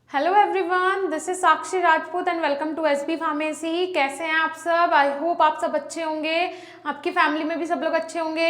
Hello everyone, this is Sakshi Rajput and welcome to SB pharmacy. कैसे हैं आप सब? आई होप आप सब अच्छे होंगे, आपकी फैमिली में भी सब लोग अच्छे होंगे।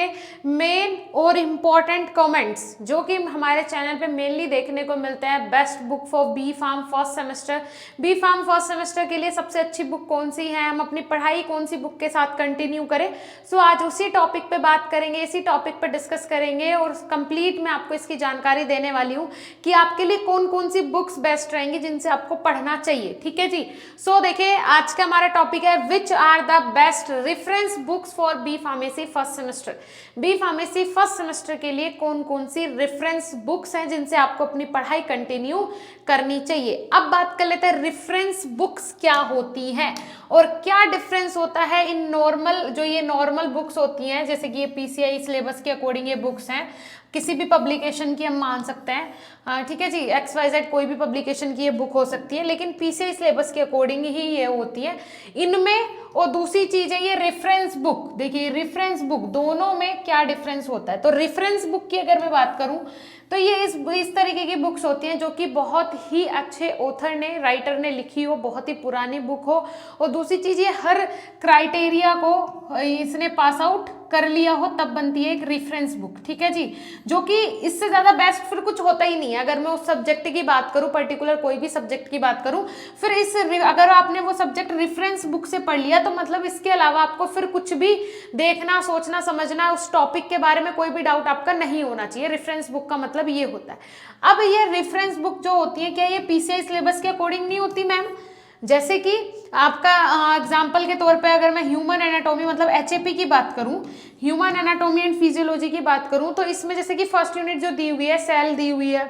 मेन और इम्पॉर्टेंट कमेंट्स जो कि हमारे चैनल पे मेनली देखने को मिलते हैं, best book for B pharm first semester. B pharm first semester के लिए सबसे अच्छी बुक कौन सी है, हम अपनी पढ़ाई कौन सी बुक के साथ कंटिन्यू करें। सो आज उसी टॉपिक पे बात करेंगे, इसी टॉपिक पे डिस्कस करेंगे और कंप्लीट मैं आपको इसकी जानकारी देने वाली हूँ कि आपके लिए कौन कौन सी बुक्स बेस्ट रहेंगी जिनसे आपको पढ़ना चाहिए। ठीक है जी। सो देखिए, आज का हमारा टॉपिक है which are the best reference books for B pharmacy first semester. B pharmacy first semester के लिए कौन कौन सी रेफरेंस बुक्स हैं जिनसे आपको अपनी पढ़ाई कंटिन्यू करनी चाहिए। अब बात कर लेते हैं रेफरेंस बुक्स क्या होती हैं और क्या डिफरेंस होता है इन नॉर्मल, जो ये नॉर्मल बुक्स होती हैं, जैसे कि ये पीसीआई सिलेबस के अकॉर्डिंग ये बुक्स हैं, किसी भी पब्लिकेशन की हम मान सकते हैं। ठीक है जी, XYZ कोई भी पब्लिकेशन की ये बुक हो सकती है, लेकिन पीसीआई सिलेबस के अकॉर्डिंग ही ये होती है इनमें। और दूसरी चीज है ये रेफरेंस बुक। देखिए, रेफरेंस बुक दोनों में क्या डिफरेंस होता है। तो रेफरेंस बुक की अगर मैं बात करूं तो ये इस तरीके की बुक्स होती हैं जो कि बहुत ही अच्छे ऑथर ने, राइटर ने लिखी हो, बहुत ही पुरानी बुक हो। और दूसरी चीज, ये हर क्राइटेरिया को इसने पास आउट कर लिया हो, तब बनती है एक रेफरेंस बुक। ठीक है जी, जो कि इससे ज्यादा बेस्ट फिर कुछ होता ही नहीं है। अगर मैं उस सब्जेक्ट की बात करूं, पर्टिकुलर कोई भी सब्जेक्ट की बात करूं, फिर अगर आपने वो सब्जेक्ट रेफरेंस बुक से पढ़ लिया तो मतलब इसके अलावा आपको फिर कुछ भी देखना, सोचना, समझना, उस टॉपिक के बारे में कोई भी डाउट आपका नहीं होना चाहिए। रेफरेंस बुक का मतलब ये होता है। अब ये रेफरेंस बुक जो होती है, क्या ये पीसीआई सिलेबस के अकॉर्डिंग नहीं होती मैम? जैसे कि आपका एग्जाम्पल के तौर पे अगर मैं ह्यूमन एनाटॉमी मतलब HAP की बात करूं, ह्यूमन एनाटॉमी एंड फिजियोलॉजी की बात करूं, तो इसमें जैसे कि फर्स्ट यूनिट जो दी हुई है, सेल दी हुई है।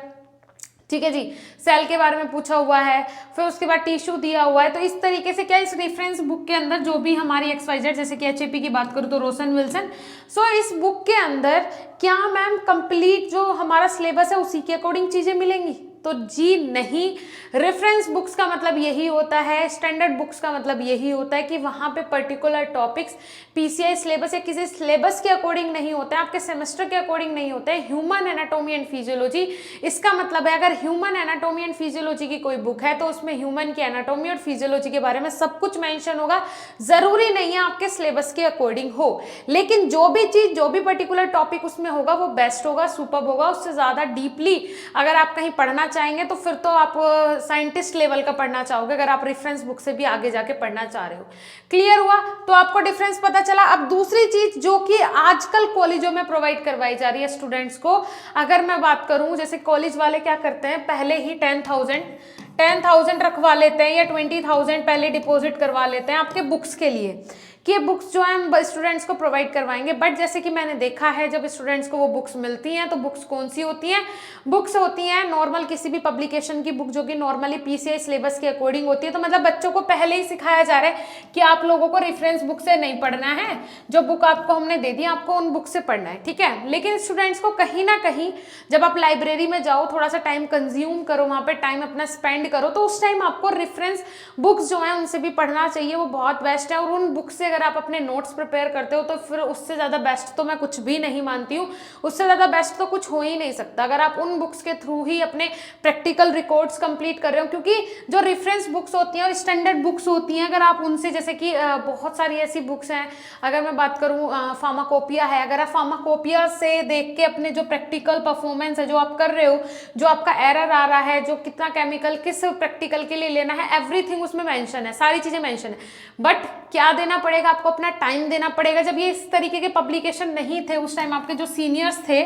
ठीक है जी, सेल के बारे में पूछा हुआ है, फिर उसके बाद टिश्यू दिया हुआ है। तो इस तरीके से क्या इस रेफरेंस बुक के अंदर जो भी हमारी XYZ, जैसे कि HAP की बात करूं तो रोसन विल्सन, सो इस बुक के अंदर क्या मैम कंप्लीट जो हमारा सिलेबस है उसी के अकॉर्डिंग चीजें मिलेंगी? तो जी नहीं। रेफरेंस बुक्स का मतलब यही होता है, स्टैंडर्ड बुक्स का मतलब यही होता है कि वहां पे पर्टिकुलर टॉपिक्स पीसीआई सिलेबस या किसी सिलेबस के अकॉर्डिंग नहीं होते हैं, आपके सेमेस्टर के अकॉर्डिंग नहीं होते हैं। ह्यूमन एनाटॉमी एंड फिजियोलॉजी, इसका मतलब है अगर ह्यूमन एनाटॉमी एंड फिजियोलॉजी की कोई बुक है तो उसमें ह्यूमन की एनाटॉमी और फिजियोलॉजी के बारे में सब कुछ मेंशन होगा। जरूरी नहीं है आपके सिलेबस के अकॉर्डिंग हो, लेकिन जो भी चीज, जो भी पर्टिकुलर टॉपिक उसमें होगा वो बेस्ट होगा, सुपर्ब होगा। उससे ज्यादा डीपली अगर आप कहीं पढ़ना चाहेंगे तो फिर तो आप साइंटिस्ट लेवल का पढ़ना चाहोगे, अगर आप रेफरेंस बुक से भी आगे जाके पढ़ना चाह रहे हो। क्लियर हुआ? तो आपको डिफरेंस पता चला। अब दूसरी चीज जो कि आजकल कॉलेजों में प्रोवाइड करवाई जा रही है स्टूडेंट्स को, अगर मैं बात करूं, जैसे कॉलेज वाले क्या करते हैं, पहले ही 10,000 रखवा लेते हैं या 20,000 पहले डिपॉजिट करवा लेते हैं आपके बुक्स के लिए कि ये बुक्स जो है हम स्टूडेंट्स को प्रोवाइड करवाएंगे। बट जैसे कि मैंने देखा है, जब स्टूडेंट्स को वो बुक्स मिलती हैं तो बुक्स कौन सी होती हैं? बुक्स होती हैं नॉर्मल किसी भी पब्लिकेशन की बुक, जो कि नॉर्मली पीसीआई सिलेबस के अकॉर्डिंग होती है। तो मतलब बच्चों को पहले ही सिखाया जा रहा है कि आप लोगों को रेफरेंस बुक से नहीं पढ़ना है, जो बुक आपको हमने दे दी आपको उन बुक से पढ़ना है। ठीक है, लेकिन स्टूडेंट्स को कहीं ना कहीं जब आप लाइब्रेरी में जाओ, थोड़ा सा टाइम कंज्यूम करो, वहां पे टाइम अपना स्पेंड करो, तो उस टाइम आपको रेफरेंस बुक्स जो है उनसे भी पढ़ना चाहिए, वो बहुत बेस्ट है। और उन बुक से अगर आप अपने नोट्स प्रिपेयर करते हो तो फिर उससे ज्यादा बेस्ट तो मैं कुछ भी नहीं मानती हूँ, उससे ज्यादा बेस्ट तो कुछ हो ही नहीं सकता अगर आप उन बुक्स के थ्रू ही अपने प्रैक्टिकल रिकॉर्ड्स कंप्लीट कर रहे हो। क्योंकि जो रेफरेंस बुक्स होती हैं और स्टैंडर्ड बुक्स होती हैं, अगर आप उनसे, जैसे कि बहुत सारी ऐसी बुक्स हैं, अगर मैं बात करूँ फार्माकोपिया है, अगर आप फार्माकोपिया से देख के अपने जो प्रैक्टिकल परफॉर्मेंस है जो आप कर रहे हो, जो आपका एरर आ रहा है, जो कितना केमिकल किस प्रैक्टिकल के लिए लेना है, एवरीथिंग उसमें मेंशन है, सारी चीजें मेंशन है। बट क्या देना पड़ेगा आपको? अपना टाइम देना पड़ेगा। जब ये इस तरीके के पब्लिकेशन नहीं थे उस टाइम, आपके जो सीनियर्स थे,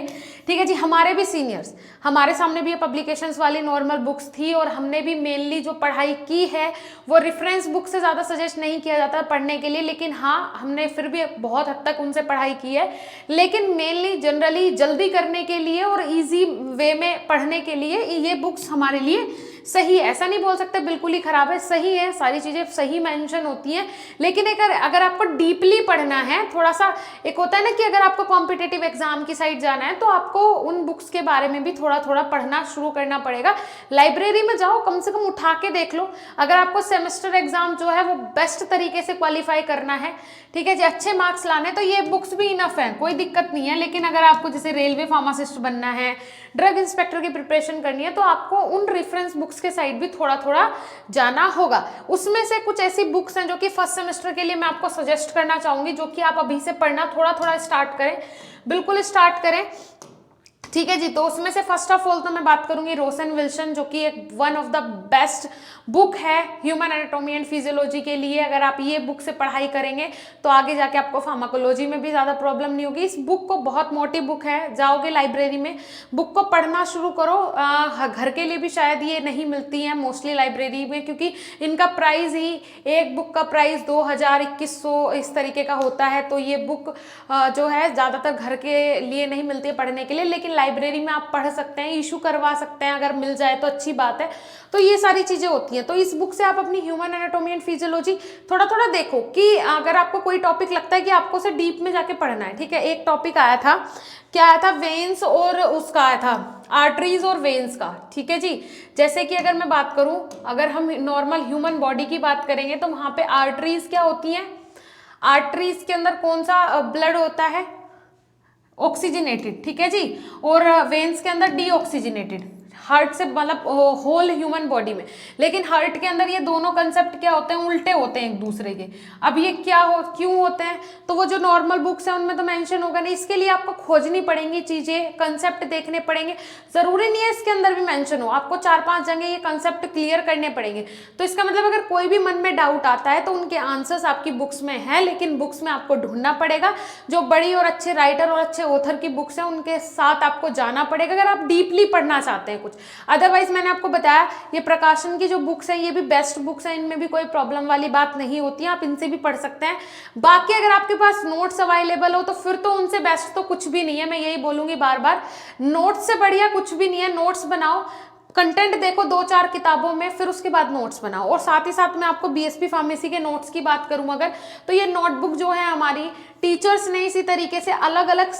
ठीक है जी, हमारे भी सीनियर्स, हमारे सामने भी ये पब्लिकेशंस वाली नॉर्मल बुक्स थी और हमने भी मेनली जो पढ़ाई की है वो रेफरेंस बुक से ज़्यादा सजेस्ट नहीं किया जाता पढ़ने के लिए, लेकिन हाँ हमने फिर भी बहुत हद तक उनसे पढ़ाई की है। लेकिन मेनली जनरली जल्दी करने के लिए और ईजी वे में पढ़ने के लिए ये बुक्स हमारे लिए सही है। ऐसा नहीं बोल सकते बिल्कुल ही खराब है, सही है, सारी चीजें सही मेंशन होती हैं। लेकिन एक अगर आपको डीपली पढ़ना है, थोड़ा सा एक होता है ना कि अगर आपको कॉम्पिटिटिव एग्जाम की साइड जाना है तो आपको उन बुक्स के बारे में भी थोड़ा थोड़ा पढ़ना शुरू करना पड़ेगा। लाइब्रेरी में जाओ, कम से कम उठा के देख लो। अगर आपको सेमेस्टर एग्जाम जो है वो बेस्ट तरीके से क्वालिफाई करना है, ठीक है जी, अच्छे मार्क्स लाने, तो ये बुक्स भी इनफ है, कोई दिक्कत नहीं है। लेकिन अगर आपको जैसे रेलवे फार्मासिस्ट बनना है, ड्रग इंस्पेक्टर की प्रिपरेशन करनी है, तो आपको उन रेफरेंस बुक्स बुक्स के साइड भी थोड़ा थोड़ा जाना होगा। उसमें से कुछ ऐसी बुक्स हैं जो कि फर्स्ट सेमेस्टर के लिए मैं आपको सजेस्ट करना चाहूंगी, जो कि आप अभी से पढ़ना थोड़ा थोड़ा स्टार्ट करें, बिल्कुल स्टार्ट करें, ठीक है जी। तो उसमें से फर्स्ट ऑफ ऑल तो मैं बात करूंगी रोस एंड विल्सन, जो कि एक one of the best book है ह्यूमन एनाटॉमी एंड फिजियोलॉजी के लिए। अगर आप ये बुक से पढ़ाई करेंगे तो आगे जाके आपको फार्माकोलॉजी में भी ज़्यादा प्रॉब्लम नहीं होगी। इस बुक को, बहुत मोटी बुक है, जाओगे लाइब्रेरी में बुक को पढ़ना शुरू करो। घर के लिए भी शायद ये नहीं मिलती है मोस्टली लाइब्रेरी में, क्योंकि इनका प्राइस ही, एक बुक का प्राइस 2000 2100 इस तरीके का होता है। तो ये बुक जो है ज़्यादातर घर के लिए नहीं मिलती है पढ़ने के लिए, लेकिन लाइब्रेरी में आप पढ़ सकते हैं, इशू करवा सकते हैं, अगर मिल जाए तो अच्छी बात है। तो ये सारी चीज़ें होती हैं। तो इस बुक से आप अपनी ह्यूमन एनाटॉमी एंड फिजियोलॉजी थोड़ा थोड़ा देखो, कि अगर आपको कोई टॉपिक लगता है कि आपको उसे डीप में जाके पढ़ना है, ठीक है। एक टॉपिक आया था, क्या आया था, वेन्स और उसका आया था आर्टरीज और वेन्स का, ठीक है जी। जैसे कि अगर मैं बात करूं, अगर हम नॉर्मल ह्यूमन बॉडी की बात करेंगे तो वहां पे आर्टरीज क्या होती हैं, आर्टरीज के अंदर कौन सा ब्लड होता है, ऑक्सीजनेटेड, ठीक है जी। और वेन्स के अंदर डीऑक्सीजनेटेड, हार्ट से मतलब होल ह्यूमन बॉडी में। लेकिन हार्ट के अंदर ये दोनों कंसेप्ट क्या होते हैं, उल्टे होते हैं एक दूसरे के। अब ये क्या हो, क्यों होते हैं, तो वो जो नॉर्मल बुक्स है उनमें तो मेंशन होगा नहीं, इसके लिए आपको खोजनी पड़ेंगी चीजें, कंसेप्ट देखने पड़ेंगे। जरूरी नहीं है इसके अंदर भी मेंशन हो, आपको 4-5 जगह ये कंसेप्ट क्लियर करने पड़ेंगे। तो इसका मतलब अगर कोई भी मन में डाउट आता है तो उनके आंसर्स आपकी बुक्स में है, लेकिन बुक्स में आपको ढूंढना पड़ेगा। जो बड़ी और अच्छे राइटर और अच्छे ऑथर की बुक्स हैं उनके साथ आपको जाना पड़ेगा, अगर आप डीपली पढ़ना चाहते हैं कुछ। अदरवाइज मैंने आपको बताया ये प्रकाशन की जो बुक्स है ये भी बेस्ट बुक्स है, इनमें भी कोई प्रॉब्लम वाली बात नहीं होती है, आप इनसे भी पढ़ सकते हैं। बाकी अगर आपके पास नोट्स अवेलेबल हो तो फिर तो उनसे बेस्ट तो कुछ भी नहीं है, मैं यही बोलूंगी बार बार, नोट्स से बढ़िया कुछ भी नहीं है। नोट्स बनाओ, कंटेंट देखो 2-4 किताबों में, फिर उसके बाद नोट्स बनाओ। और साथ ही साथ मैं आपको बीएसपी फार्मेसी के नोट्स की बात करूं अगर, तो ये नोटबुक जो है हमारी टीचर्स ने इसी तरीके से अलग अलग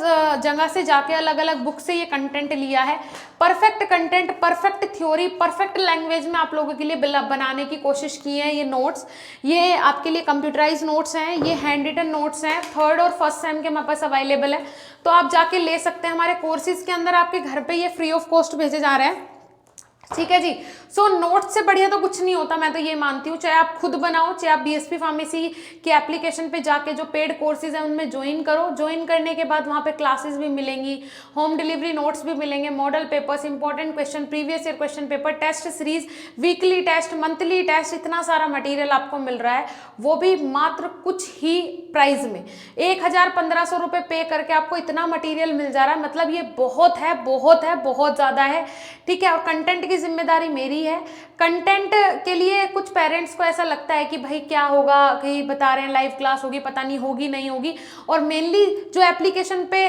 जगह से जाके अलग अलग बुक से ये कंटेंट लिया है। Perfect content, perfect theory, perfect language में आप लोगों के लिए बनाने की कोशिश की है ये नोट्स। ये आपके लिए कंप्यूटराइज नोट्स हैं, ये हैंड रिटन नोट्स हैं, 3rd और 1st सेम के हमारे पास अवेलेबल है, तो आप जाके ले सकते हैं। हमारे कोर्सेज के अंदर आपके घर पे ये फ्री ऑफ कॉस्ट भेजे जा रहे हैं, ठीक है जी। सो नोट्स से बढ़िया तो कुछ नहीं होता, मैं तो ये मानती हूँ। चाहे आप खुद बनाओ, चाहे आप बीएसपी फार्मेसी के एप्लीकेशन पे जाके जो पेड कोर्सेज हैं उनमें ज्वाइन करो। ज्वाइन करने के बाद वहाँ पे क्लासेस भी मिलेंगी, होम डिलीवरी नोट्स भी मिलेंगे, model papers, important question, previous year question paper, test series, weekly test, monthly test, इतना सारा मटीरियल आपको मिल रहा है, वो भी मात्र कुछ ही प्राइस में। 1000-1500 रुपये पे करके आपको इतना मटीरियल मिल जा रहा है, मतलब ये बहुत है, बहुत है, बहुत ज़्यादा है, ठीक है। और कंटेंट की जिम्मेदारी मेरी है। कंटेंट के लिए कुछ पेरेंट्स को ऐसा लगता है कि भाई क्या होगा, कहीं बता रहे हैं लाइव क्लास होगी, पता नहीं होगी नहीं होगी। और मेनली जो एप्लीकेशन पे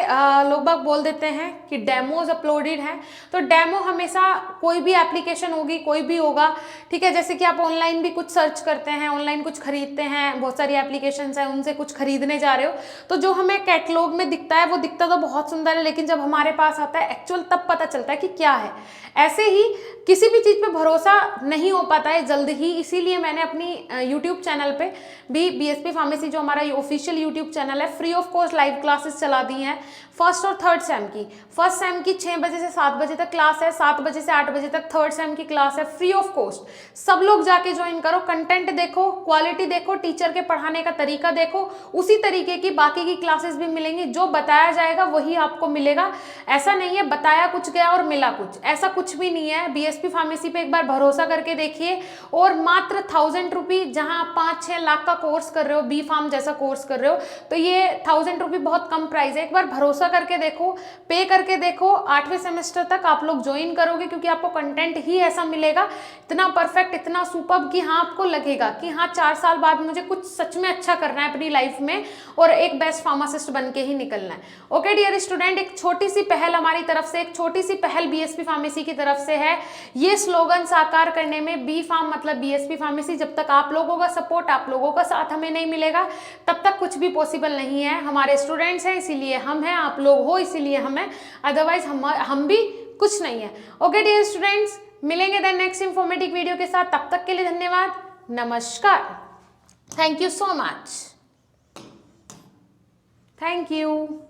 लोग बाग बोल देते हैं कि डेमोज अपलोडेड हैं, तो डेमो हमेशा कोई भी एप्लीकेशन होगी, कोई भी होगा, ठीक है। जैसे कि आप ऑनलाइन भी कुछ सर्च करते हैं, ऑनलाइन कुछ खरीदते हैं, बहुत सारी एप्लीकेशंस हैं, उनसे कुछ खरीदने जा रहे हो, तो जो हमें कैटलॉग में दिखता है वो दिखता तो बहुत सुंदर है, लेकिन जब हमारे पास आता है एक्चुअल तब पता चलता है कि क्या है। ऐसे ही किसी भी चीज़ पे भरोसा नहीं हो पाता है जल्द ही, इसीलिए मैंने अपनी यूट्यूब चैनल पे भी बीएसपी फार्मेसी जो हमारा ऑफिशियल यूट्यूब चैनल है, free of cost live classes चला दी हैं 1st और 3rd सेम की। 1st सेम की 6 बजे से 7 बजे तक क्लास है, 7 बजे से 8 बजे तक 3rd सेम की क्लास है, फ्री ऑफ कॉस्ट। सब लोग जाके ज्वाइन करो, कंटेंट देखो, क्वालिटी देखो, टीचर के पढ़ाने का तरीका देखो, उसी तरीके की बाकी की क्लासेस भी मिलेंगी। जो बताया जाएगा वही आपको मिलेगा, ऐसा नहीं है बताया कुछ गया और मिला कुछ, ऐसा कुछ भी नहीं है। बीएसपी फार्मेसी पे एक बार भरोसा करके देखिए, और मात्र 1000 रुपी, जहां आप 5-6 लाख का कोर्स कर रहे हो, बी फार्म जैसा कोर्स कर रहे हो, तो ये 1000 रुपी बहुत कम प्राइस है। एक बार भरोसा करके देखो, पे करके देखो, 8वें सेमेस्टर तक आप लोग ज्वाइन करोगे, क्योंकि आपको कंटेंट ही ऐसा मिलेगा, इतना परफेक्ट, इतना सुपर्ब कि हाँ आपको लगेगा कि हाँ 4 साल बाद मुझे कुछ सच में अच्छा करना है अपनी लाइफ में और एक बेस्ट फार्मासिस्ट बन के ही निकलना है। ओके डियर स्टूडेंट, एक छोटी सी पहल हमारी तरफ से, एक छोटी सी पहल बीएसपी फार्मेसी की तरफ से है। ये स्लोगन साकार करने में, बी फार्म मतलब बीएसपी फार्मेसी, जब तक आप लोगों का सपोर्ट, आप लोगों का साथ हमें नहीं मिलेगा तब तक कुछ भी पॉसिबल नहीं है। हमारे स्टूडेंट्स हैं इसीलिए हम हैं, आप लोग हो इसीलिए हम हैं, अदरवाइज हम भी कुछ नहीं है। ओके डियर स्टूडेंट्स, मिलेंगे देन नेक्स्ट इंफॉर्मेटिव वीडियो के साथ, तब तक के लिए धन्यवाद, नमस्कार, thank you so much, thank you.